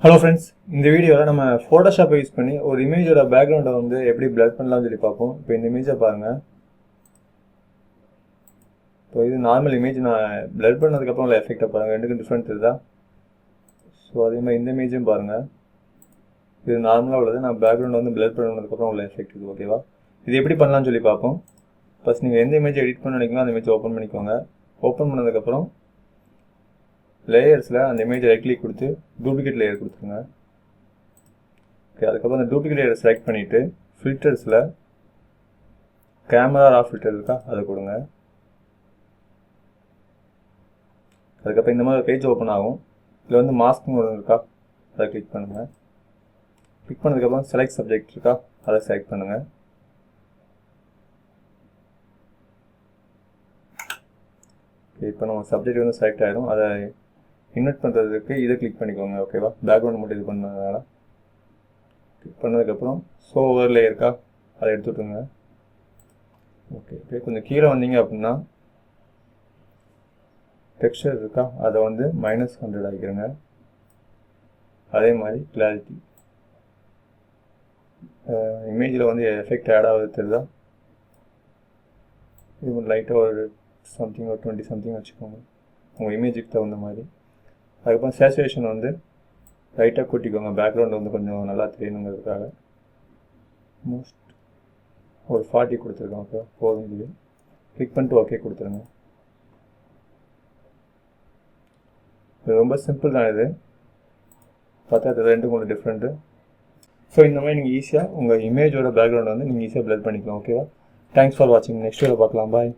Hello friends, இந்த வீடியோவில் நம்ம ஃபோட்டோஷாப்பை யூஸ் பண்ணி ஒரு இமேஜோட பேக்ரவுண்டை வந்து எப்படி பிளர் பண்ணலாம்னு சொல்லி பார்ப்போம். இப்போ இந்த இமேஜை பாருங்கள். இப்போ இது நார்மல் இமேஜ். நான் பிளர் பண்ணதுக்கப்புறம் உள்ள எஃபெக்டை பாருங்கள், ரெண்டுக்கும் டிஃப்ரெண்ட் இருக்குதா? ஸோ அதே மாதிரி இந்த இமேஜும் பாருங்கள். இது நார்மலாக உள்ளது. நான் பேக்ரவுண்டை வந்து பிளர் பண்ணதுக்கப்புறம் உள்ள எஃபெக்ட் இது. ஓகேவா? இது எப்படி பண்ணலாம்னு சொல்லி பார்ப்போம். ஃபஸ்ட் நீங்கள் எந்த இமேஜ் எடிட் பண்ண நினைக்கிறீங்களோ அந்த இமேஜ் ஓப்பன் பண்ணிக்கோங்க. ஓப்பன் பண்ணதுக்கப்புறம் லேயர்ஸில் அந்த இமேஜை ரைட் கிளிக் கொடுத்து டூப்ளிகேட் லேயர் கொடுத்துருங்க. ஓகே, அதுக்கப்புறம் அந்த டூப்ளிகேட் லேயரை செலக்ட் பண்ணிவிட்டு ஃபில்டர்ஸில் கேமரா ரா ஃபில்டர் இருக்கா அதை கொடுங்க. அதுக்கப்புறம் இந்த மாதிரி பேஜ் ஓப்பன் ஆகும். இதில் வந்து மாஸ்க்னு ஒன்று இருக்கா, அதை கிளிக் பண்ணுங்கள். கிளிக் பண்ணதுக்கப்புறம் செலக்ட் சப்ஜெக்ட் இருக்கா, அதை செலக்ட் பண்ணுங்கள். ஓகே, இப்போ நம்ம சப்ஜெக்ட் வந்து செலக்ட் ஆகிடும். அதை இன்வெர்ட் பண்ணுறதுக்கு இதை கிளிக் பண்ணிக்கோங்க. ஓகேவா? பேக்ரவுண்ட் மட்டும் இது பண்ணதுனால கிளிக் பண்ணதுக்கப்புறம் ஷோ ஓவர்லே இருக்கா, அதை எடுத்துவிட்டுருங்க. ஓகே, இப்போ கொஞ்சம் கீழே வந்தீங்க அப்படின்னா டெக்ஸ்சர் இருக்கா, அதை வந்து -100 ஆகிக்கிறங்க. அதே மாதிரி கிளாரிட்டி, இமேஜில் வந்து எஃபெக்ட் ஆட் ஆகுது தெரியுதா? இது லைட்டாக ஒரு சம்திங் ஒரு 20 சம்திங் வச்சுக்கோங்க உங்கள் இமேஜுக்கு தகுந்த மாதிரி. அதுக்கப்புறம் சேச்சுரேஷன் வந்து லைட்டாக கூட்டிக்கோங்க, பேக்ரவுண்ட் வந்து கொஞ்சம் நல்லா தெரியணுங்கிறதுக்காக. மோஸ்ட் ஒரு 40 கொடுத்துருக்கோம். ஓகே, போதும். இது கிளிக் பண்ணிட்டு ஓகே கொடுத்துருங்க. இது ரொம்ப சிம்பிள் தான். இது பார்த்தா இது ரெண்டும் கொஞ்சம் டிஃப்ரெண்ட்டு. ஸோ இந்த மாதிரி நீங்கள் ஈஸியாக உங்கள் இமேஜோட பேக்ரவுண்டை வந்து நீங்கள் ஈஸியாக பிளர் பண்ணிக்கலாம். ஓகேவா? தேங்க்ஸ் ஃபார் வாட்சிங். நெக்ஸ்ட் வீடியோவில் பார்க்கலாம். பாய்.